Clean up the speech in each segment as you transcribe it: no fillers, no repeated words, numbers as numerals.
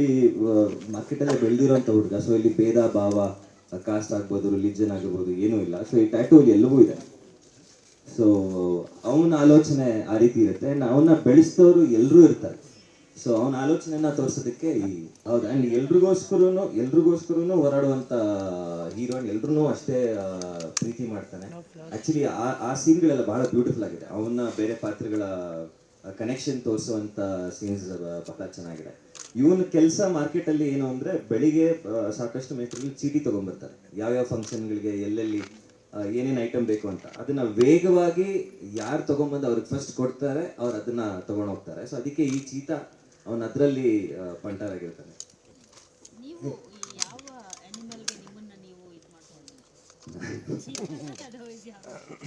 ಮಾರ್ಕೆಟಲ್ಲೇ ಬೆಳೆದಿರೋಂಥ ಹುಡುಗ. ಸೊ ಇಲ್ಲಿ ಭೇದ ಭಾವ, ಕಾಸ್ಟ್ ಆಗ್ಬೋದು, ರಿಲಿಜನ್ ಆಗಿರ್ಬೋದು, ಏನೂ ಇಲ್ಲ. ಸೊ ಈ ಟ್ಯಾಟೂಲಿ ಎಲ್ಲವೂ ಇದೆ. ಸೊ ಅವನ ಆಲೋಚನೆ ಆ ರೀತಿ ಇರುತ್ತೆ. ಅವನ್ನ ಬೆಳೆಸಿದವರು ಎಲ್ಲರೂ ಇರ್ತಾರೆ. ಸೊ ಅವನ ಆಲೋಚನೆನ ತೋರಿಸೋದಕ್ಕೆ ಹೌದು. ಆ್ಯಂಡ್ ಎಲ್ರಿಗೋಸ್ಕರೂ ಹೋರಾಡುವಂಥ ಹೀರೋಯಿನ್ ಎಲ್ರೂ ಅಷ್ಟೇ ಪ್ರೀತಿ ಮಾಡ್ತಾನೆ. ಆ್ಯಕ್ಚುಲಿ ಆ ಸೀನ್ಗಳೆಲ್ಲ ಬಹಳ ಬ್ಯೂಟಿಫುಲ್ ಆಗಿದೆ. ಅವನ್ನ ಬೇರೆ ಪಾತ್ರಗಳ ಕನೆಕ್ಷನ್ ತೋರಿಸುವಂಥ ಸೀನ್ಸ್ ಬಹಳ ಚೆನ್ನಾಗಿದೆ. ಇವನ ಕೆಲಸ ಮಾರ್ಕೆಟಲ್ಲಿ ಏನು ಅಂದರೆ, ಬೆಳಿಗ್ಗೆ ಸಾಕಷ್ಟು ಮೇಸ್ಟ್ರುಗಳು ಚೀಟಿ ತೊಗೊಂಡ್ಬರ್ತಾರೆ, ಯಾವ್ಯಾವ ಫಂಕ್ಷನ್ಗಳಿಗೆ ಎಲ್ಲೆಲ್ಲಿ ಏನೇನು ಐಟಮ್ ಬೇಕು ಅಂತ. ಅದನ್ನು ವೇಗವಾಗಿ ಯಾರು ತೊಗೊಂಬಂದು ಅವ್ರಿಗೆ ಫಸ್ಟ್ ಕೊಡ್ತಾರೆ, ಅವ್ರು ಅದನ್ನು ತೊಗೊಂಡು ಹೋಗ್ತಾರೆ. ಸೊ ಅದಕ್ಕೆ ಈ ಚೀತ ಅವನು ಅದರಲ್ಲಿ ಪಂಟರಾಗಿರ್ತಾನೆ.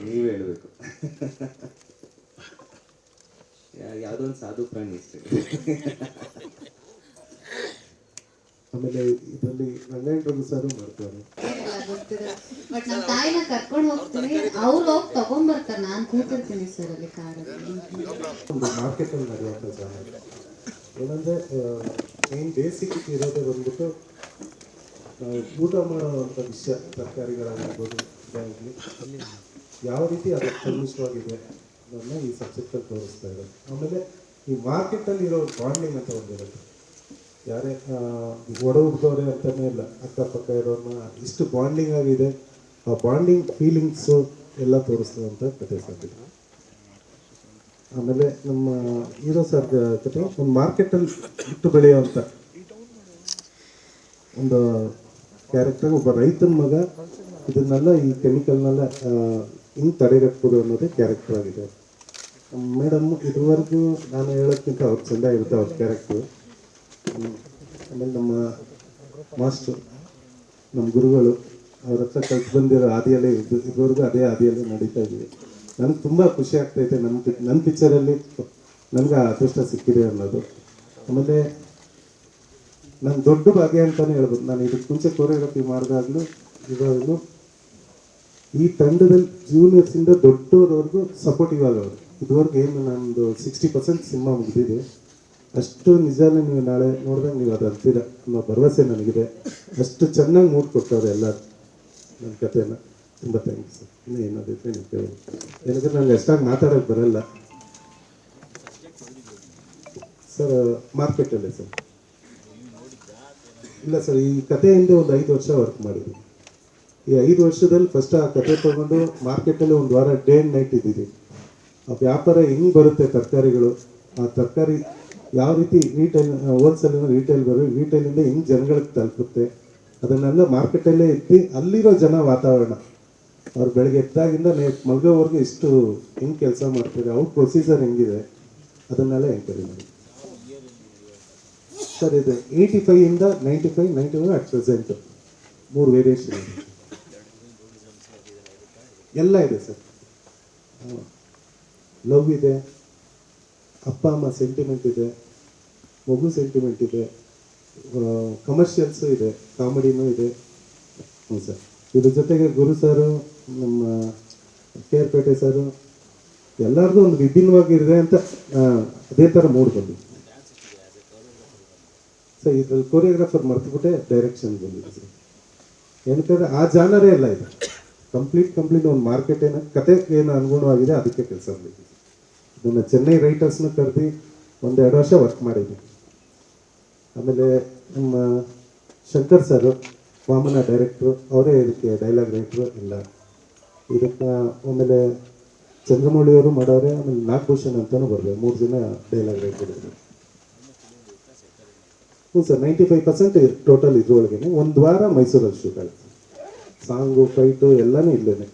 ನೀವು ಹೇಳಬೇಕು. ಯಾವುದೋ ಒಂದು ಸಾಧು ಪ್ರಾಣಿ ಇಷ್ಟ. ಆಮೇಲೆ ಇದರಲ್ಲಿ ರಂಗಾಯಣ ಸರ್ ಮಾಡ್ತಾರೆ. ಬಟ್ ನಮ್ಮ ತಾಯಿನ ಕರ್ಕೊಂಡು ಹೋಗ್ತೀನಿ, ಅವ್ರು ಹೋಗಿ ತಗೊಂಡ್ಬರ್ತಾರೆ, ನಾನು ಕೂತಿರ್ತೀನಿ ಸರ್ ಅಲ್ಲಿ ಕಾರಲ್ಲಿ. ಮಾರ್ಕೆಟ್ ಅಲ್ಲಿ ನಡೆಯುವಂಥ ಜಾಗ ಏನಂದ್ರೆ ಮೇನ್ ಬೇಸಿಕ್ ಇರೋದೇ ಬಂದ್ಬಿಟ್ಟು ನಾವು ಊಟ ಮಾಡುವಂಥ ವಿಷಯ, ತರಕಾರಿಗಳಾಗಿರ್ಬೋದು, ಇದಾಗಲಿ ಯಾವ ರೀತಿ ಅದು ಕಲುಷಿತವಾಗಿದೆ ಅದನ್ನು ಈ ಸಬ್ಜೆಕ್ಟಲ್ಲಿ ತೋರಿಸ್ತಾ ಇರೋದು. ಆಮೇಲೆ ಈ ಮಾರ್ಕೆಟಲ್ಲಿ ಇರೋ ಬಾಂಡಿಂಗ್ ಅಂತ ಒಂದಿರುತ್ತೆ. ಯಾರೇ ಒಡ ಹುಡ್ದವ್ರೆ ಅಂತಲೇ ಇಲ್ಲ, ಅಕ್ಕಪಕ್ಕ ಇರೋನ್ನ ಇಷ್ಟು ಬಾಂಡಿಂಗ್ ಆಗಿದೆ. ಆ ಬಾಂಡಿಂಗ್ ಫೀಲಿಂಗ್ಸು ಎಲ್ಲ ತೋರಿಸ್ತದಂಥ ಕತೆ ಸಾಧ್ಯ. ಆಮೇಲೆ ನಮ್ಮ ಹೀರೋ ಸರ್ ಕತೆ ಒಂದು ಮಾರ್ಕೆಟಲ್ಲಿ ಇಟ್ಟು ಬೆಳೆಯುವಂಥ ಒಂದು ಕ್ಯಾರೆಕ್ಟರ್, ಒಬ್ಬ ರೈತನ ಮಗ ಇದನ್ನೆಲ್ಲ ಈ ಕೆಮಿಕಲ್ನೆಲ್ಲ ಹಿಂಗೆ ತಡೆಗಟ್ಬೋದು ಅನ್ನೋದೇ ಕ್ಯಾರೆಕ್ಟರ್ ಆಗಿದೆ. ಮೇಡಮ್ ಇದುವರೆಗೂ ನಾನು ಹೇಳೋಕ್ಕಿಂತ ಅವ್ರು ಚೆಂದ ಇರುತ್ತೆ ಅವ್ರ ಕ್ಯಾರೆಕ್ಟ್ರು. ಆಮೇಲೆ ನಮ್ಮ ಮಾಸ್ಟ್ರು, ನಮ್ಮ ಗುರುಗಳು, ಅವ್ರ ಹತ್ರ ಕಲ್ತು ಬಂದಿರೋ ಹಾದಿಯಲ್ಲೇ ಇದುವರೆಗೂ ಅದೇ ಹಾದಿಯಲ್ಲೇ ನಡೀತಾ ಇದ್ದೀವಿ. ನನಗೆ ತುಂಬ ಖುಷಿ ಆಗ್ತೈತೆ ನನ್ನ ಪಿಕ್ಚರಲ್ಲಿ ನನಗೆ ಅದೃಷ್ಟ ಸಿಕ್ಕಿದೆ ಅನ್ನೋದು. ಆಮೇಲೆ ನನ್ನ ದೊಡ್ಡ ಭಾಗ್ಯ ಅಂತಲೇ ಹೇಳ್ಬೋದು. ನಾನು ಇದಕ್ಕೆ ಮುಂಚೆ ಕೊರಿಯೋಗ್ರಫಿ ಮಾಡಿದಾಗಲೂ ಇವಾಗಲೂ ಈ ತಂಡದಲ್ಲಿ ಜೂನಿಯರ್ಸಿಂದ ದೊಡ್ಡವರವರೆಗೂ ಸಪೋರ್ಟಿವ್ ಆಗೋರು. ಇದುವರೆಗೂ ಏನು ನಮ್ಮದು 60% ಸಿನಿಮಾ ಮುಗಿದಿದೆ. ಅಷ್ಟು ನಿಜಾನೇ ನೀವು ನಾಳೆ ನೋಡಿದಾಗ ನೀವು ಅದು ಅಂತೀರ ಅನ್ನೋ ಭರವಸೆ ನನಗಿದೆ. ಅಷ್ಟು ಚೆನ್ನಾಗಿ ನೋಡ್ಕೊಟ್ಟವ್ರೆ ಎಲ್ಲ ನನ್ನ ಕಥೆನ. ತುಂಬ ಥ್ಯಾಂಕ್ಸ್ ಸರ್. ಇನ್ನೂ ಏನಾದಿದ್ರೆ ನೀವು ಕೇಳಿ. ಏನಂದರೆ ನನಗೆ ಅಷ್ಟಾಗಿ ಮಾತಾಡೋಕ್ಕೆ ಬರಲ್ಲ ಸರ್. ಮಾರ್ಕೆಟಲ್ಲೇ ಸರ್. ಇಲ್ಲ ಸರ್, ಈ ಕಥೆ ಹಿಂದೆ ಒಂದು 5 ವರ್ಷ ವರ್ಕ್ ಮಾಡಿದ್ವಿ. ಈ 5 ವರ್ಷದಲ್ಲಿ ಫಸ್ಟ್ ಆ ಕಥೆ ತೊಗೊಂಡು ಮಾರ್ಕೆಟಲ್ಲಿ ಒಂದು ವಾರ ಡೇ ಆ್ಯಂಡ್ ನೈಟ್ ಇದ್ದೀವಿ. ಆ ವ್ಯಾಪಾರ ಹೆಂಗೆ ಬರುತ್ತೆ, ತರಕಾರಿಗಳು, ಆ ತರಕಾರಿ ಯಾವ ರೀತಿ ರಿಟೇಲ್, ಹೋಲ್ಸೇಲಿಂದ ರಿಟೇಲ್ ರಿಟೇಲಿಂದ ಹೆಂಗೆ ಜನಗಳಿಗೆ ತಲುಪುತ್ತೆ, ಅದನ್ನೆಲ್ಲ ಮಾರ್ಕೆಟಲ್ಲೇ ಇದ್ದು ಅಲ್ಲಿರೋ ಜನ ವಾತಾವರಣ, ಅವ್ರು ಬೆಳಗ್ಗೆ ಎದ್ದಾಗಿಂದ ಮಲ್ಗೋವರೆಗೂ ಎಷ್ಟು ಹೆಂಗೆ ಕೆಲಸ ಮಾಡ್ತಾರೆ, ಅವ್ರ ಪ್ರೊಸೀಜರ್ ಹೆಂಗಿದೆ, ಅದನ್ನೆಲ್ಲ ಎಂಕ್ವೈರಿ ಮಾಡಿ ಸರ್. ಇದು 85ಇಂದ 95 ಅಟ್ ಪ್ರೆಸೆಂಟು 3 ವೇರಿಯೇಷನ್ ಇದೆ. ಎಲ್ಲ ಇದೆ ಸರ್. ಲವ್ ಇದೆ, ಅಪ್ಪ ಅಮ್ಮ ಸೆಂಟಿಮೆಂಟ್ ಇದೆ, ಮಗು ಸೆಂಟಿಮೆಂಟ್ ಇದೆ, ಕಮರ್ಷಿಯಲ್ಸು ಇದೆ, ಕಾಮಿಡಿನೂ ಇದೆ. ಹ್ಞೂ ಸರ್. ಇದ್ರ ಜೊತೆಗೆ ಗುರು ಸರು, ನಮ್ಮ ಕೇರ್ಪೇಟೆ ಸರು, ಎಲ್ಲರದು ಒಂದು ವಿಭಿನ್ನವಾಗಿರಿದೆ ಅಂತ ಅದೇ ಥರ ಮೂಡ್ ಬಂದಿದೆ ಸರ್. ಇದ್ರಲ್ಲಿ ಕೊರಿಯೋಗ್ರಾಫರ್ ಮರ್ತುಬಿಟ್ಟೆ ಡೈರೆಕ್ಷನ್ ಬಂದಿದೆ ಸರ್. ಏನಕ್ಕಂದರೆ ಆ ಜಾನರೇ ಎಲ್ಲ ಇದೆ. ಕಂಪ್ಲೀಟ್ ಒಂದು ಮಾರ್ಕೆಟ್ ಏನೋ ಕತೆಗೆ ಏನು ಅನುಗುಣವಾಗಿದೆ ಅದಕ್ಕೆ ಕೆಲಸ ಮಾಡಿದ್ವಿ. ಇದನ್ನು ಚೆನ್ನೈ ರೈಟರ್ಸ್ನ ಕರೆದು 1-2 ವರ್ಷ ವರ್ಕ್ ಮಾಡಿದ್ವಿ. ಆಮೇಲೆ ನಮ್ಮ ಶಂಕರ್ ಸರು, ವಾಮನ ಡೈರೆಕ್ಟ್ರು, ಅವರೇ ಇದಕ್ಕೆ ಡೈಲಾಗ್ ರೈಟ್ರು ಎಲ್ಲ ಇದಕ್ಕೆ. ಆಮೇಲೆ ಚಂದ್ರಮೌಳಿಯವರು ಮಾಡೋರೆ. ಆಮೇಲೆ ನಾಗಭೂಷಣ್ ಅಂತಲೂ ಬರಬೇಕು. 3 ಜನ ಡೈಲಾಗ್ ರೈಟರ್ ಇದ್ದಾರೆ. ಹ್ಞೂ ಸರ್. 95% ಟೋಟಲ್ ಇದ್ರೊಳಗೆ 1 ವಾರ ಮೈಸೂರಲ್ಲಿ ಶೂಟ್ ಆಗುತ್ತೆ. ಸಾಂಗು, ಫೈಟು ಎಲ್ಲನೂ ಇಲ್ಲೇನೆ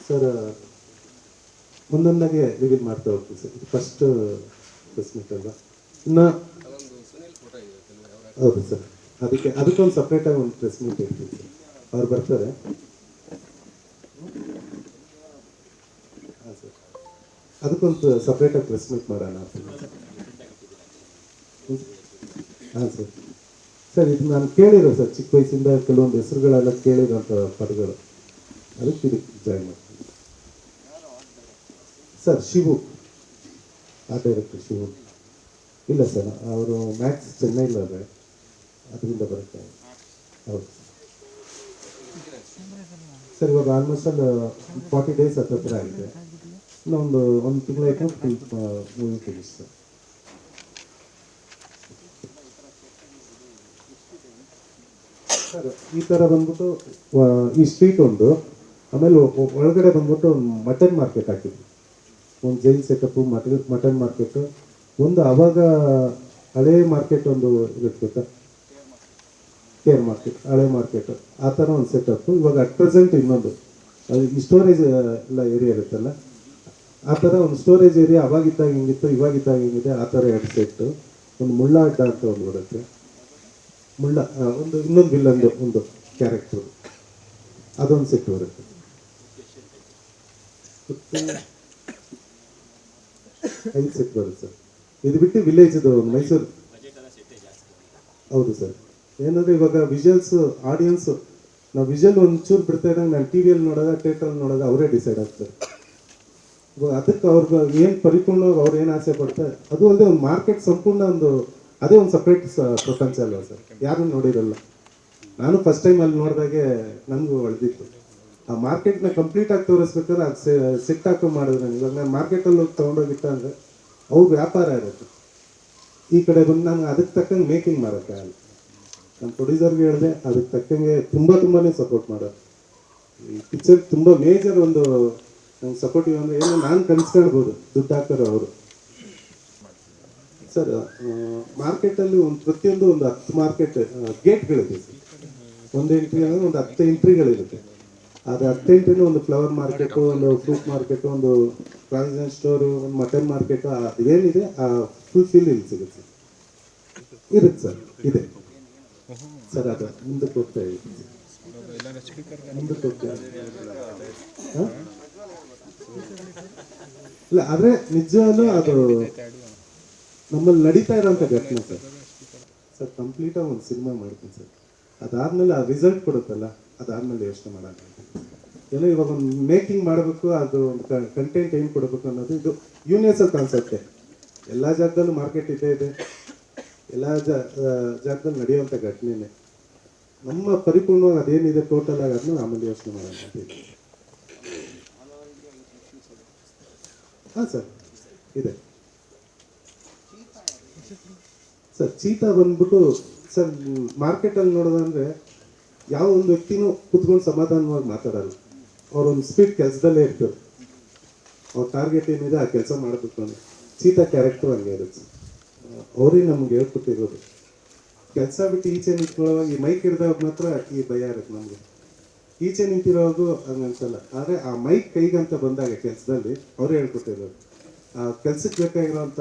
ಸರ್. ಮುಂದೊಂದಾಗೆ ರಿವೀಲ್ ಮಾಡ್ತಾ ಹೋಗ್ತೀವಿ ಸರ್. ಇದು ಫಸ್ಟ್ ಪ್ರೆಸ್ ಮೀಟ್ ಅಲ್ಲ ಇನ್ನು. ಹೌದು ಸರ್. ಅದಕ್ಕೊಂದು ಸಪ್ರೇಟಾಗಿ ಒಂದು ಪ್ರೆಸ್ ಮೀಟ್ ಇರ್ತೀವಿ ಸರ್. ಅವ್ರು ಬರ್ತಾರೆ. ಹಾಂ ಸರ್. ಅದಕ್ಕೊಂದು ಸಪ್ರೇಟಾಗಿ ಪ್ರೆಸ್ ಮೀಟ್ ಮಾಡೋಣ ಅಂತ. ಹಾಂ ಸರ್. ಸರ್ ಇದು ನಾನು ಕೇಳಿರೋ ಸರ್, ಚಿಕ್ಕ ವಯಸ್ಸಿಂದ ಕೆಲವೊಂದು ಹೆಸರುಗಳೆಲ್ಲ ಕೇಳಿರೋಂಥ ಪದಗಳು, ಅದಕ್ಕೆ ಇದಕ್ಕೆ ಜಾಯ್ನ್ ಮಾಡ್ತೀನಿ ಸರ್. ಶಿವು, ಆ ಡೈರೆಕ್ಟರ್ ಶಿವು. ಇಲ್ಲ ಸರ್, ಅವರು ಮ್ಯಾಕ್ಸ್ ಚೆನ್ನೈಲವ್ರೆ, ಅದರಿಂದ ಬರುತ್ತೆ. ಹೌದು ಸರ್, ಇವಾಗ ಆಲ್ಮೋಸ್ಟ್ ಅಲ್ಲಿ 40 ಡೇಸ್ ಹತ್ತಿರ ಆಗಿದೆ. ಇನ್ನೊಂದು ತಿಂಗಳು ಆಯ್ತು ಮೂವಿ ಫಿನಿಶ್ ಸರ್. ಸರ್ ಈ ಥರ ಬಂದ್ಬಿಟ್ಟು ಈ ಸ್ಟ್ರೀಟ್ ಒಂದು, ಆಮೇಲೆ ಒಳಗಡೆ ಬಂದ್ಬಿಟ್ಟು ಒಂದು ಮಟನ್ ಮಾರ್ಕೆಟ್ ಹಾಕಿದ್ವಿ, ಒಂದು ಜೈಲ್ ಸೆಟಪ್ಪು, ಮಟನ್ ಮಾರ್ಕೆಟು, ಒಂದು ಅವಾಗ ಹಳೆ ಮಾರ್ಕೆಟ್ ಒಂದು ಇರುತ್ತೆ ಗೊತ್ತಾ, ಕೇರ್ ಮಾರ್ಕೆಟ್, ಹಳೆ ಮಾರ್ಕೆಟು, ಆ ಥರ ಒಂದು ಸೆಟಪ್ಪು. ಇವಾಗ ಅಟ್ ಪ್ರೆಸೆಂಟ್ ಇನ್ನೊಂದು ಅದು ಈ ಸ್ಟೋರೇಜ್ ಎಲ್ಲ ಏರಿಯಾ ಇರುತ್ತಲ್ಲ, ಆ ಥರ ಒಂದು ಸ್ಟೋರೇಜ್ ಏರಿಯಾ ಅವಾಗಿದ್ದಾಗ ಹೆಂಗಿತ್ತು ಇವಾಗಿದ್ದಾಗ ಹೆಂಗಿದೆ ಆ ಥರ 2 ಸೆಟ್ಟು. ಒಂದು ಮುಳ್ಳ ಅಡ್ಡ ಅಂತ ಒಂದು ಬರುತ್ತೆ, ಮುಳ್ಳ ಒಂದು ಇನ್ನೊಂದು ವಿಲ್ಲಂದು ಒಂದು ಕ್ಯಾರೆಕ್ಟರ್, ಅದೊಂದು ಸೆಟ್ ಬರುತ್ತೆ. 5 ಸೆಟ್ ಬರುತ್ತೆ ಸರ್. ಇದು ಬಿಟ್ಟು ವಿಲೇಜ್ದು ಒಂದು ಮೈಸೂರು. ಹೌದು ಸರ್, ಏನಂದರೆ ಇವಾಗ ವಿಜುವಲ್ಸ್ ಆಡಿಯನ್ಸ್, ನಾವು ವಿಜುವಲ್ ಒಂಚೂರು ಬಿಡ್ತಾ ಇದ್ದಂಗೆ ನಾನು ಟಿ ವಿಯಲ್ಲಿ ನೋಡೋದ ಥಿಯೇಟ್ರಲ್ಲಿ ನೋಡೋದ ಅವರೇ ಡಿಸೈಡ್ ಆಗ್ತಾರೆ. ಇವಾಗ ಅದಕ್ಕೆ ಅವ್ರಿಗೆ ಏನು ಪರಿಪೂರ್ಣವಾಗಿ ಅವ್ರು ಏನು ಆಸೆ ಪಡ್ತಾರೆ, ಅದು ಅಲ್ಲದೆ ಒಂದು ಮಾರ್ಕೆಟ್ ಸಂಪೂರ್ಣ ಒಂದು ಅದೇ ಒಂದು ಸಪ್ರೇಟ್ ಪ್ರಪಂಚ ಅಲ್ವಾ ಸರ್, ಯಾರೂ ನೋಡಿರಲ್ಲ. ನಾನು ಫಸ್ಟ್ ಟೈಮ್ ಅಲ್ಲಿ ನೋಡಿದಾಗೆ ನನಗೂ ಹೊಳೆದಿತ್ತು. ಆ ಮಾರ್ಕೆಟ್ನ ಕಂಪ್ಲೀಟಾಗಿ ತೋರಿಸ್ಬೇಕಾದ್ರೆ ಅದು ಸೆಟ್ ಹಾಕೊಂಡು ಮಾಡಿದ್ರೆ, ಇವಾಗ ನಾನು ಮಾರ್ಕೆಟಲ್ಲಿ ಹೋಗಿ ತೊಗೊಂಡೋಗಿತ್ತ ಅಂದರೆ ಅವ್ರ ವ್ಯಾಪಾರ ಇರುತ್ತೆ, ಈ ಕಡೆ ಬಂದು ನಾನು ಅದಕ್ಕೆ ತಕ್ಕಂಗೆ ಮೇಕಿಂಗ್ ಮಾಡೋಕ್ಕಾಗಲ್ಲ. ನಮ್ಮ ಪ್ರೊಡ್ಯೂಸರ್ಗೆ ಹೇಳಿದೆ, ಅದಕ್ಕೆ ತಕ್ಕಂಗೆ ತುಂಬಾ ಸಪೋರ್ಟ್ ಮಾಡೋದು. ಈ ಪಿಕ್ಚರ್ ತುಂಬ ಮೇಜರ್ ಒಂದು ನಂಗೆ ಸಪೋರ್ಟಿವ್ ಅಂದರೆ ಏನೋ ನಾನು ಕನ್ಸ್ಕೊಳ್ಬೋದು, ದುಡ್ಡು ಹಾಕೋರು ಅವರು. ಸರ್ ಮಾರ್ಕೆಟಲ್ಲಿ ಒಂದು ಪ್ರತಿಯೊಂದು ಒಂದು 10 ಮಾರ್ಕೆಟ್ ಗೇಟ್ಗಳಿದೆ ಸರ್. ಒಂದು ಎಂಟ್ರಿ ಅಂದರೆ ಒಂದು 10 ಎಂಟ್ರಿಗಳಿರುತ್ತೆ. ಅದು 10 ಎಂಟ್ರಿನೂ ಒಂದು ಫ್ಲವರ್ ಮಾರ್ಕೆಟು, ಒಂದು ಫ್ರೂಟ್ ಮಾರ್ಕೆಟು, ಒಂದು ಪ್ರಾವಿಷನ್ ಸ್ಟೋರು, ಒಂದು ಮಟನ್ ಮಾರ್ಕೆಟು, ಅದು ಏನಿದೆ ಆ ಫುಲ್ ಫೀಲ್ ಇಲ್ಲಿ ಸಿಗುತ್ತೆ ಸರ್. ಇರುತ್ತೆ ಸರ್, ಇದೆ ಸರ್. ಅದು ಮುಂದಕ್ಕೆ ಹೋಗ್ತಾ ಇದೆ, ಮುಂದಕ್ಕೆ ಹೋಗ್ತಾ ಇದೆ. ಇಲ್ಲ ಆದರೆ ನಿಜವಾಗ್ಲೂ ಅದು ನಮ್ಮಲ್ಲಿ ನಡೀತಾ ಇರೋಂಥ ಘಟನೆ ಸರ್. ಸರ್ ಕಂಪ್ಲೀಟಾಗಿ ಒಂದು ಸಿನಿಮಾ ಮಾಡ್ತೀನಿ ಸರ್, ಅದಾದಮೇಲೆ ಆ ರಿಸಲ್ಟ್ ಕೊಡುತ್ತಲ್ಲ, ಅದಾದಮೇಲೆ ಯೋಚನೆ ಮಾಡೋಣ. ಏನೋ ಇವಾಗ ಒಂದು ಮೇಕಿಂಗ್ ಮಾಡಬೇಕು, ಅದು ಒಂದು ಕಂಟೆಂಟ್ ಏನು ಕೊಡಬೇಕು ಅನ್ನೋದು ಇದು ಯೂನಿವರ್ಸಲ್ ಕಾನ್ಸೆಪ್ಟೇ. ಎಲ್ಲ ಜಾಗದಲ್ಲೂ ಮಾರ್ಕೆಟ್ ಇದೆ, ಎಲ್ಲ ಜಾಗದಲ್ಲಿ ನಡೆಯುವಂಥ ಘಟನೆನೇ. ನಮ್ಮ ಪರಿಪೂರ್ಣವಾಗಿ ಅದೇನಿದೆ ಟೋಟಲ್ ಆಗಿ ಅದನ್ನ ಆಮೇಲೆ ಯೋಚನೆ ಮಾಡೋಣ ಅಂತ ಹೇಳಿ. ಹಾಂ ಸರ್, ಇದೆ ಸರ್. ಚೀತಾ ಬಂದ್ಬಿಟ್ಟು ಸರ್ ಮಾರ್ಕೆಟಲ್ಲಿ ನೋಡೋದಂದರೆ ಯಾವ ಒಂದು ವ್ಯಕ್ತಿನೂ ಕುತ್ಕೊಂಡು ಸಮಾಧಾನವಾಗಿ ಮಾತಾಡಲ್ಲ. ಅವ್ರೊಂದು ಸ್ಪೀಡ್ ಕೆಲಸದಲ್ಲೇ ಇರ್ತಾರೆ, ಅವ್ರ ಟಾರ್ಗೆಟ್ ಏನಿದೆ ಆ ಕೆಲಸ ಮಾಡಬೇಕು ಅನ್ನೋ ಚೀತಾ ಕ್ಯಾರೆಕ್ಟರ್ ಹಂಗೆ ಇರುತ್ತೆ. ಅವರೇ ನಮ್ಗೆ ಹೇಳ್ಕೊಟ್ಟಿರೋದು. ಕೆಲಸ ಬಿಟ್ಟು ಈಚೆ ನಿಂತ್ಕೊಳ್ಳೋವಾಗ ಈ ಮೈಕ್ ಹಿಡ್ದಾಗ ಮಾತ್ರ ಈ ಭಯ ಇರುತ್ತೆ ನಮಗೆ, ಈಚೆ ನಿಂತಿರೋವಾಗೂ ಹಂಗೆ ಅನ್ಸಲ್ಲ. ಆದರೆ ಆ ಮೈಕ್ ಕೈಗಂತ ಬಂದಾಗ ಕೆಲಸದಲ್ಲಿ ಅವರೇ ಹೇಳ್ಕೊಟ್ಟಿರೋದು. ಆ ಕೆಲ್ಸಕ್ಕೆ ಬೇಕಾಗಿರೋಂಥ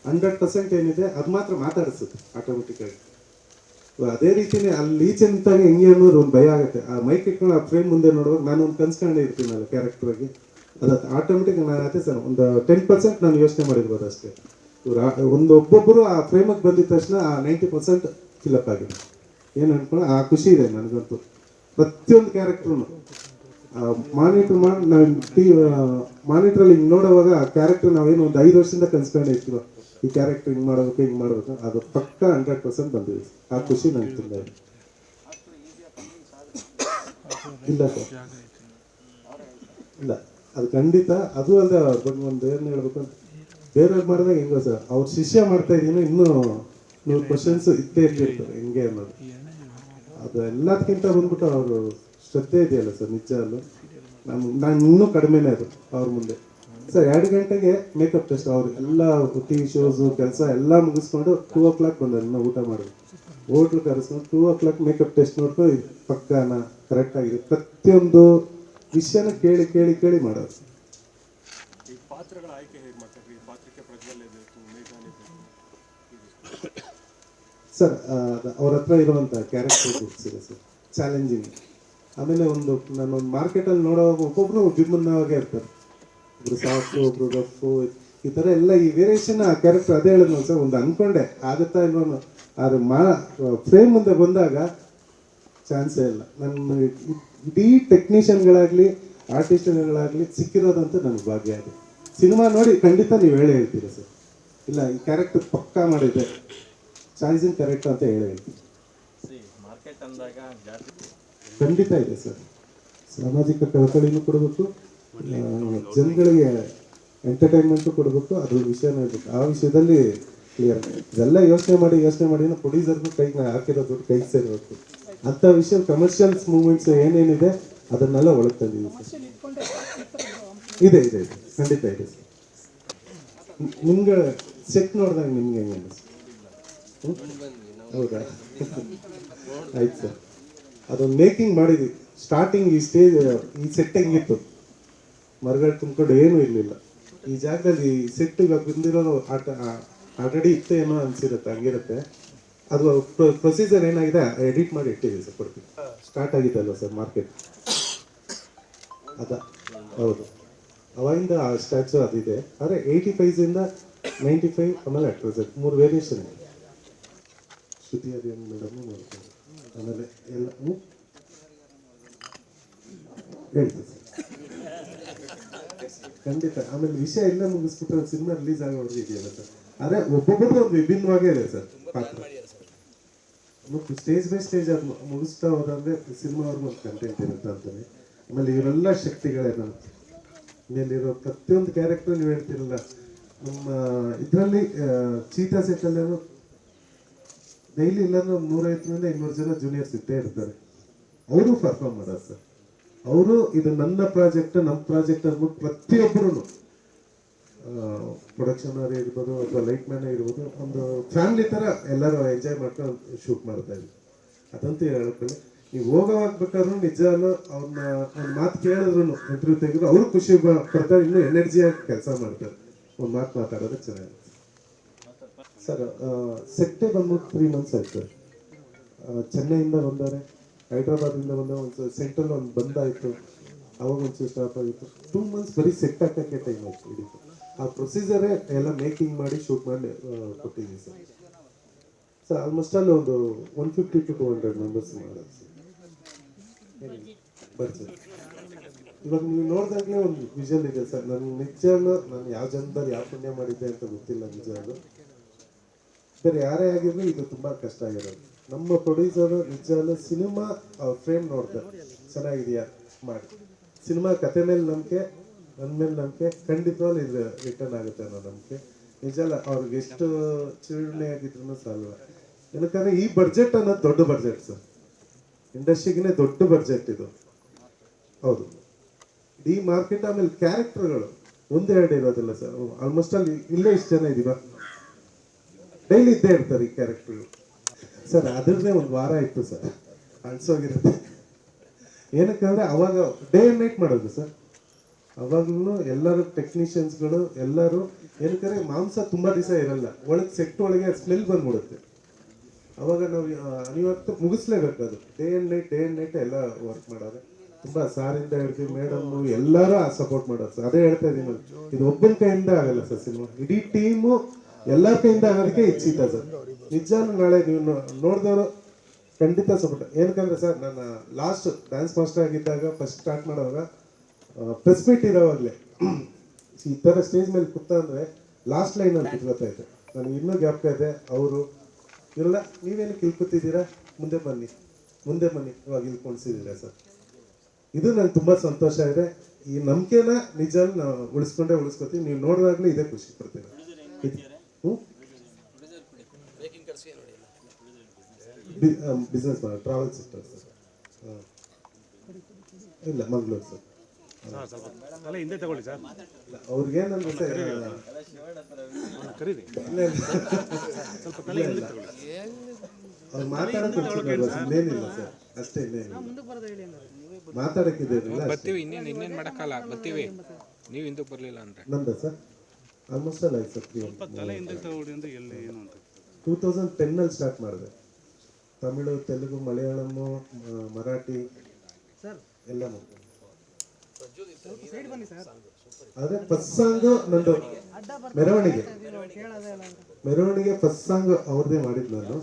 100% ಏನಿದೆ ಅದು ಮಾತ್ರ ಮಾತಾಡಿಸುತ್ತೆ ಆಟೋಮೆಟಿಕ್ಕಾಗಿ. ಅದೇ ರೀತಿಯೇ ಅಲ್ಲಿ ಈಚೆ ನಿಂತಾಗ ಹೆಂಗೆ ಅನ್ನೋದು ಒಂದು ಭಯ ಆಗುತ್ತೆ. ಆ ಮೈಕ್ ಇಟ್ಕೊಂಡು ಆ ಫ್ರೇಮ್ ಮುಂದೆ ನೋಡುವಾಗ ನಾನು ಒಂದು ಕನ್ಸ್ಕೊಂಡೇ ಇರ್ತೀನಲ್ಲ ಕ್ಯಾರೆಕ್ಟ್ರಾಗಿ, ಅದು ಆಟೋಮೆಟಿಕ್ ನಾನು ಅದೇ ಸರ್ ಒಂದು 10% ನಾನು ಯೋಚನೆ ಮಾಡಿರ್ಬೋದು ಅಷ್ಟೇ. ಒಬ್ಬೊಬ್ಬರು ಆ ಫ್ರೇಮಿಗೆ ಬಂದಿದ ತಕ್ಷಣ ಆ 90% ಫಿಲಪ್ ಆಗಿದೆ. ಏನು ಅನ್ಕೊಂಡು ಆ ಖುಷಿ ಇದೆ ನನಗಂತೂ. ಪ್ರತಿಯೊಂದು ಕ್ಯಾರೆಕ್ಟ್ರೂ ಮಾನಿಟ್ರ್ ಮಾಡಿ ನಾವು ಮಾನಿಟ್ರಲ್ಲಿ ಹಿಂಗೆ ನೋಡೋವಾಗ ಆ ಕ್ಯಾರೆಕ್ಟರ್ ನಾವೇನು ಒಂದು 5 ವರ್ಷದಿಂದ ಕನ್ಸ್ಕೊಂಡೇ ಇರ್ತೀವ, ಈ ಕ್ಯಾರೆಕ್ಟರ್ ಹಿಂಗೆ ಮಾಡಬೇಕು, ಅದು ಪಕ್ಕ 100% ಬಂದಿದೆ. ಆ ಖುಷಿ ನನಗೆ ತುಂಬ ಇದೆ. ಇಲ್ಲ ಸರ್, ಇಲ್ಲ ಅದು ಖಂಡಿತ. ಅದು ಅಲ್ಲದೆ ಅವ್ರ ಬಗ್ಗೆ ಒಂದು ಏನು ಹೇಳ್ಬೇಕು ಅಂತ ಬೇರೆಯವ್ರು ಮಾಡಿದಾಗ ಹೆಂಗೋ ಸರ್, ಅವ್ರ ಶಿಷ್ಯ ಮಾಡ್ತಾ ಇದ್ದೀನಿ, ಇನ್ನೂ 100 ಕ್ವಶನ್ಸ್ ಇದ್ದೇ ಇರ್ತಿರ್ತಾರೆ ಹೆಂಗೆ ಅನ್ನೋದು. ಅದು ಎಲ್ಲದಕ್ಕಿಂತ ಬಂದ್ಬಿಟ್ಟು ಅವರು ಶ್ರದ್ಧೆ ಇದೆಯಲ್ಲ ಸರ್, ನಿಜ ಅಲ್ಲೂ ನಾನು ಇನ್ನೂ ಕಡಿಮೆನೇ ಅದು ಅವ್ರ ಮುಂದೆ. ಸರ್ 2 ಗಂಟೆಗೆ ಮೇಕಪ್ ಟೆಸ್ಟ್, ಅವ್ರು ಎಲ್ಲ ಟಿ ವಿ ಶೋಸು ಕೆಲಸ ಎಲ್ಲ ಮುಗಿಸ್ಕೊಂಡು 2 o'clock ಬಂದರು. ಇನ್ನೂ ಊಟ ಮಾಡೋದು ಹೋಟ್ಲು ಕರೆಸ್ಕೊಂಡು 2 o'clock ಮೇಕಪ್ ಟೆಸ್ಟ್ ನೋಡ್ಕೊಂಡು ಪಕ್ಕನ ಕರೆಕ್ಟಾಗಿದೆ ಪ್ರತಿಯೊಂದು ವಿಷಯನ ಕೇಳಿ ಕೇಳಿ ಕೇಳಿ ಮಾಡೋದು. ಸರ್ ಅವ್ರ ಹತ್ರ ಇರುವಂಥ ಕ್ಯಾರೆಕ್ಟರ್ ಇದೆ ಸರ್, ಚಾಲೆಂಜಿಂಗ್. ಆಮೇಲೆ ನಾನೊಂದು ಮಾರ್ಕೆಟಲ್ಲಿ ನೋಡೋವಾಗ ಒಬ್ಬೊಬ್ಬರು ವಿಭಿನ್ನವಾಗೇ ಇರ್ತಾರೆ. ಒಬ್ರು ಸಾಫ್ಟು, ಒಬ್ರು ರಫು, ಈ ಥರ ಎಲ್ಲ ಈ ವೇರಿಯೇಷನ್ ಆ ಕ್ಯಾರೆಕ್ಟರ್. ಅದೇ ಹೇಳಿದ್ನು ಸರ್, ಒಂದು ಅಂದ್ಕೊಂಡೆ ಆಗುತ್ತಾ ಇಲ್ವೋ, ಆದರೆ ಫ್ರೇಮ್ ಮುಂದೆ ಬಂದಾಗ ಚಾನ್ಸೇ ಇಲ್ಲ. ನನ್ನ ಇಡೀ ಟೆಕ್ನಿಷಿಯನ್ಗಳಾಗಲಿ ಆರ್ಟಿಸ್ಟ್ಗಳಾಗಲಿ ಸಿಕ್ಕಿರೋದಂತೂ ನನಗೆ ಭಾಗ್ಯ ಇದೆ. ಸಿನಿಮಾ ನೋಡಿ ಖಂಡಿತ ನೀವು ಹೇಳ್ತೀರ ಸರ್. ಇಲ್ಲ ಈ ಕ್ಯಾರೆಕ್ಟರ್ ಪಕ್ಕಾ ಮಾಡಿದೆ, ಚಾಯ್ಸಿಂಗ್ ಕರೆಕ್ಟ್ ಅಂತ ಹೇಳಿ ಮಾರ್ಕೆಟ್ ಅಂದಾಗ ಜಾಸ್ತಿ ಖಂಡಿತ ಇದೆ ಸರ್. ಸಾಮಾಜಿಕ ಕಳಕಳಿನೂ ಕೊಡಬೇಕು, ಜನಗಳಿಗೆ ಎಂಟರ್ಟೈನ್ಮೆಂಟು ಕೊಡಬೇಕು, ಅದ್ರ ವಿಷಯನೂ ಇರಬೇಕು. ಆ ವಿಷಯದಲ್ಲಿ ಕ್ಲಿಯರ್. ಇದೆಲ್ಲ ಯೋಚನೆ ಮಾಡಿ ಪ್ರೊಡ್ಯೂಸರ್ಗೂ ಕೈಗೆ ಹಾಕಿರೋ ದುಡ್ಡು ಕೈಗೆ ಸೇರಬೇಕು. ಅಂಥ ವಿಷಯ ಕಮರ್ಷಿಯಲ್ಸ್ ಮೂವ್ಮೆಂಟ್ಸ್ ಏನೇನಿದೆ ಅದನ್ನೆಲ್ಲ ಒಳಗೆ ತಂದಿದ್ದೀವಿ ಸರ್. ಇದೆ ಇದೆ ಇದೆ ಖಂಡಿತ ಇದೆ ಸರ್. ನಿಮ್ಗೆ ಸೆಟ್ ನೋಡಿದಾಗ ನಿಮ್ಗೆ ಹೆಂಗೆ ಅನಿಸ್ತು? ಹೌದಾ? ಆಯ್ತು ಸರ್. ಅದೊಂದು ಮೇಕಿಂಗ್ ಮಾಡಿದ್ವಿ. ಸ್ಟಾರ್ಟಿಂಗ್ ಈ ಸ್ಟೇಜ್ ಈ ಸೆಟ್ ಹೆಂಗಿತ್ತು, ಮರಗಳು ತುಂಬಿಕೊಂಡು ಏನೂ ಇರಲಿಲ್ಲ. ಈ ಜಾಗದಲ್ಲಿ ಸೆಟ್ ಇವಾಗ ಬಂದಿರೋ ಆಟ ಆಲ್ರೆಡಿ ಇತ್ತು ಏನೋ ಅನ್ಸಿರುತ್ತೆ, ಹಂಗಿರುತ್ತೆ. ಅದು ಪ್ರೊಸೀಜರ್ ಏನಾಗಿದೆ ಎಡಿಟ್ ಮಾಡಿ ಇಟ್ಟಿದ್ದೀವಿ ಸರ್, ಕೊಡ್ತೀವಿ. ಸ್ಟಾರ್ಟ್ ಆಗಿದೆ ಅಲ್ವ ಸರ್ ಮಾರ್ಕೆಟ್, ಹೌದು. ಅವಾಗಿಂದ ಆ ಸ್ಟ್ಯಾಚು ಅದಿದೆ. ಆದರೆ 85 95 ಆಮೇಲೆ ಅಟ್ ಪ್ರೆಸೆಂಟ್ 3 ವೇರಿಯೇಷನ್ ಇದೆ. ಶ್ರುತಿ ಹರಿಹರನ್ ಮೇಡಮ್ ಮಾಡ್ತಾರೆ. ಆಮೇಲೆ ಎಲ್ಲ ಹೇಳ್ತೀವಿ ಸರ್ ಖಂಡಿತ. ಆಮೇಲೆ ವಿಷಯ ಎಲ್ಲ ಮುಗಿಸ್ಬಿಟ್ರೆ ಸಿನಿಮಾ ರಿಲೀಸ್ ಆಗೋವರೆಗೆ ಇದೆಯಲ್ಲ ಸರ್. ಆದರೆ ಒಬ್ಬೊಬ್ಬರು ಒಂದು ವಿಭಿನ್ನವಾಗೇ ಇದೆ ಸರ್ ಪಾತ್ರ. ಸ್ಟೇಜ್ ಬೈ ಸ್ಟೇಜ್ ಅದು ಮುಗಿಸ್ತಾ ಹೋದಂದ್ರೆ ಸಿನಿಮಾವ್ರಿಗೂ ಒಂದು ಕಂಟೆಂಟ್ ಇರುತ್ತೆ ಅಂತಾನೆ. ಆಮೇಲೆ ಇವರೆಲ್ಲ ಶಕ್ತಿಗಳೇನು ಮೇಲಿರೋ ಪ್ರತಿಯೊಂದು ಕ್ಯಾರೆಕ್ಟರ್ ನೀವು ಹೇಳ್ತಿರಲ್ಲ, ನಮ್ಮ ಇದರಲ್ಲಿ ಚೀತಾ ಸೆಟ್ಟಲ್ಲೇನೋ ಡೈಲಿ ಇಲ್ಲಾಂದ್ರೆ ಒಂದು 150 200 ಜನ ಜೂನಿಯರ್ಸ್ ಇದ್ದೇ ಇರ್ತಾರೆ. ಅವರು ಪರ್ಫಾರ್ಮ್ ಮಾಡೋದು ಸರ್. ಅವರು ಇದು ನನ್ನ ಪ್ರಾಜೆಕ್ಟ್ ನಮ್ಮ ಪ್ರಾಜೆಕ್ಟ್ ಅಂದ್ಬಿಟ್ಟು ಪ್ರತಿಯೊಬ್ಬರು ಪ್ರೊಡಕ್ಷನ್ ಅವರೇ ಇರ್ಬೋದು ಅಥವಾ ಲೈಟ್ ಮ್ಯಾನೇ ಇರ್ಬೋದು, ಒಂದು ಫ್ಯಾಮಿಲಿ ಥರ ಎಲ್ಲರೂ ಎಂಜಾಯ್ ಮಾಡ್ಕೊಂಡು ಶೂಟ್ ಮಾಡ್ತಾ ಇದ್ವಿ. ಅದಂತೂ ಹೇಳ್ಕೊಳ್ಳಿ. ನೀವು ಹೋಗೋವಾಗ್ಬೇಕಾದ್ರೂ ನಿಜ ಅವ್ರನ್ನ ಒಂದು ಮಾತು ಕೇಳಿದ್ರು ಇಂಟರ್ವ್ಯೂ ತೆಗೆದ್ರು ಅವರು ಖುಷಿ ಪಡ್ತಾರೆ, ಇನ್ನೂ ಎನರ್ಜಿಯಾಗಿ ಕೆಲಸ ಮಾಡ್ತಾರೆ. ಒಂದು ಮಾತು ಮಾತಾಡೋದು ಚೆನ್ನಾಗಿದೆ ಸರ್. ಸೆಟ್ಟೇ ಬಂದ್ಬಿಟ್ಟು 3 months ಆಯ್ತು. ಚೆನ್ನೈಯಿಂದ ಬಂದವ್ರೆ, ಹೈದ್ರಾಬಾದಿಂದ ಬಂದ, ಒಂದು ಸೆಂಟ್ರಲ್ ಒಂದು ಬಂದಾಯಿತು, ಅವಾಗ ಒಂಚೂರು ಸ್ಟಾಪ್ ಆಗಿತ್ತು. 2 months ಬರೀ ಸೆಟ್ ಹಾಕೋಕ್ಕೆ ಟೈಮ್ ಆಯ್ತು ಹಿಡಿತು. ಆ ಪ್ರೊಸೀಜರೇ ಎಲ್ಲ ಮೇಕಿಂಗ್ ಮಾಡಿ ಶೂಟ್ ಮಾಡಿ ಕೊಟ್ಟಿದ್ದೀವಿ ಸರ್. ಸರ್ ಆಲ್ಮೋಸ್ಟ್ ಅಲ್ಲಿ ಒಂದು 150 to 200 ಮೆಂಬರ್ಸ್ ಮಾಡೋದು ಸರ್. ಬರ್ತೀವಿ. ಇವಾಗ ನೀವು ನೋಡಿದಾಗಲೇ ಒಂದು ವಿಷಲ್ ಇದೆ ಸರ್. ನನಗೆ ನಿಜವಾಗ್ಲೂ ನಾನು ಯಾವ ಜನದಲ್ಲಿ ಯಾವ ಪುಣ್ಯ ಮಾಡಿದ್ದೆ ಅಂತ ಗೊತ್ತಿಲ್ಲ ನಿಜವಾಗ್ಲೂ. ಬೇರೆ ಯಾರೇ ಆಗಿದ್ರು ಇದು ತುಂಬ ಕಷ್ಟ ಆಗಿರೋದು. ನಮ್ಮ ಪ್ರೊಡ್ಯೂಸರು ನಿಜವಾಗ್ಲೂ ಸಿನಿಮಾ ಅವ್ರ ಫ್ರೇಮ್ ನೋಡ್ತಾರೆ, ಚೆನ್ನಾಗಿದೆಯಾ ಮಾಡಿ. ಸಿನಿಮಾ ಕತೆ ಮೇಲೆ ನಂಬಿಕೆ, ನನ್ನ ಮೇಲೆ ನಂಬಿಕೆ, ಖಂಡಿತವಾಗ್ಲೂ ಇದು ರಿಟರ್ನ್ ಆಗುತ್ತೆ ಅನ್ನೋ ನಂಬಿಕೆ. ನಿಜಲ್ಲ ಅವ್ರಿಗೆ ಎಷ್ಟು ಚಿರುಣೆ ಆಗಿದ್ರು ಸಾಲ್ವ. ಏನಕ್ಕಂದ್ರೆ ಈ ಬಡ್ಜೆಟ್ ಅನ್ನೋದು ದೊಡ್ಡ ಬಡ್ಜೆಟ್ ಸರ್, ಇಂಡಸ್ಟ್ರಿಗಿನೇ ದೊಡ್ಡ ಬಡ್ಜೆಟ್ ಇದು. ಹೌದು, ಈ ಮಾರ್ಕೆಟ್. ಆಮೇಲೆ ಕ್ಯಾರೆಕ್ಟರ್ಗಳು 1-2 ಇರೋದಿಲ್ಲ ಸರ್. ಆಲ್ಮೋಸ್ಟ್ ಅಲ್ಲಿ ಇಲ್ಲೇ ಇಷ್ಟು ಜನ ಇದೀವ, ಡೈಲಿ ಇದ್ದೇ ಇರ್ತಾರೆ ಈ ಕ್ಯಾರೆಕ್ಟರ್ಗಳು ಸರ್. ಅದ್ರದ್ದೇ ಒಂದು ವಾರ ಇತ್ತು ಸರ್, ಅನ್ಸೋಗಿರುತ್ತೆ. ಏನಕ್ಕಂದ್ರೆ ಅವಾಗ ಡೇ ಆ್ಯಂಡ್ ನೈಟ್ ಮಾಡೋದು ಸರ್. ಅವಾಗಲೂ ಎಲ್ಲರೂ ಟೆಕ್ನಿಷಿಯನ್ಸ್ಗಳು ಎಲ್ಲರೂ ಏನಕ್ಕಂದ್ರೆ ಮಾಂಸ ತುಂಬ ದಿವಸ ಇರಲ್ಲ, ಒಳಗೆ ಸೆಟ್ ಒಳಗೆ ಸ್ಮೆಲ್ ಬಂದ್ಬಿಡುತ್ತೆ. ಅವಾಗ ನಾವು ಅನಿವಾರ್ಯತೆ ಮುಗಿಸ್ಲೇಬೇಕು. ಅದು ಡೇ ಆ್ಯಂಡ್ ನೈಟ್ ಎಲ್ಲ ವರ್ಕ್ ಮಾಡೋದು. ತುಂಬ ಸಾರಿಂದ ಹೇಳ್ತೀವಿ, ಮೇಡಮ್ಮು ಎಲ್ಲರೂ ಸಪೋರ್ಟ್ ಮಾಡೋದು ಸರ್. ಅದೇ ಹೇಳ್ತಾ ಇದ್ದೀನಿ, ಇದು ಒಬ್ಬನ ಕೈಯಿಂದ ಆಗಲ್ಲ ಸರ್ ಸಿನಿಮಾ, ಇಡೀ ಟೀಮು ಎಲ್ಲರ ಕೈಯಿಂದ ಆಗೋದಕ್ಕೆ ಇಚ್ಛಿತ ಸರ್. ನಿಜಾನು ನಾಳೆ ನೀವು ನೋಡಿದವರು ಖಂಡಿತ ಸಪೋರ್ಟ್. ಏನಕ್ಕಂದ್ರೆ ಸರ್, ನಾನು ಲಾಸ್ಟ್ ಡ್ಯಾನ್ಸ್ ಮಾಸ್ಟರ್ ಆಗಿದ್ದಾಗ ಫಸ್ಟ್ ಸ್ಟಾರ್ಟ್ ಮಾಡೋವಾಗ ಪ್ರೆಸ್ ಮೀಟ್ ಇರೋವಾಗಲೇ ಈ ಥರ ಸ್ಟೇಜ್ ಮೇಲೆ ಕೂತ ಅಂದರೆ ಲಾಸ್ಟ್ ಲೈನ್ ಅಂತ ಗೊತ್ತಾ ಇತ್ತು. ನನಗೆ ಇನ್ನೂ ಜ್ಞಾಪಕ ಇದೆ. ಅವರು ಇವರೆಲ್ಲ ನೀವೇನು ಕೂತಿದ್ದೀರಾ, ಮುಂದೆ ಬನ್ನಿ ಇವಾಗ ಇಲ್ಲಿ ಕುಣಿಸಿದ್ದೀರಾ ಸರ್. ಇದು ನಂಗೆ ತುಂಬ ಸಂತೋಷ ಇದೆ. ಈ ನಂಬಿಕೆನ ನಿಜ ನಾವು ಉಳಿಸ್ಕೊತೀವಿ. ನೀವು ನೋಡಿದಾಗಲೇ ಇದೇ ಖುಷಿ ಪಡ್ತೀನಿ. ಬಿಸ್ನೆಸ್ ಮಾಡಿ ಟ್ರಾವೆಲ್ ಸೆಕ್ಟರ್ ಸರ್. ಇಲ್ಲ ಮಂಗಳೂರು ಸರ್. ಹಿಂದೆ ತಗೊಳ್ಳಿ ಸರ್. ಅವ್ರಿಗೇನಂದ್ರೆ ಸರ್ ಕರೀರಿ, ಅವ್ರು ಮಾತಾಡೋಕೆ ಇನ್ನೇನಿಲ್ಲ ಸರ್, ಅಷ್ಟೇ. ಇನ್ನೇನಿಲ್ಲ ಮಾತಾಡೋಕ್ಕಿದೆ. ಬರ್ತೀವಿ, ಇನ್ನೇನು ಮಾಡೋಕ್ಕಲ್ಲ, ಬರ್ತೀವಿ. ನೀವು ಹಿಂದಕ್ಕೆ ಬರಲಿಲ್ಲ ಅಂದರೆ ನಂದ ಸರ್ ಆಲ್ಮೋಸ್ಟ್ ಅಲ್ಲ ಸರ್. ತಲೆ ಹಿಂದೆ ತಗೊಳ್ಳಿ ಅಂದ್ರೆ ಎಲ್ಲಿ ಏನು ಅಂತ 2010 ಸ್ಟಾರ್ಟ್ ಮಾಡಿದೆ. ತಮಿಳು, ತೆಲುಗು, ಮಲಯಾಳಮ್ಮು, ಮರಾಠಿ ಎಲ್ಲನೂ. ಅದೇ ಫಸ್ಟ್ ಸಾಂಗ್ ನಂದು ಮೆರವಣಿಗೆ ಫಸ್ಟ್ ಸಾಂಗ್ ಅವ್ರದ್ದೇ ಮಾಡಿದ್ದು ನಾನು.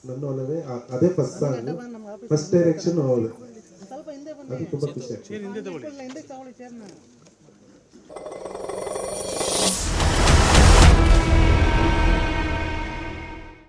ನನ್ನೊಲವೇ ಅದೇ ಫಸ್ಟ್ ಸಾಂಗ್, ಫಸ್ಟ್ ಡೈರೆಕ್ಷನ್ ಹೌದು. ಅದು ತುಂಬ ಖುಷಿ ಆಗ್ತದೆ.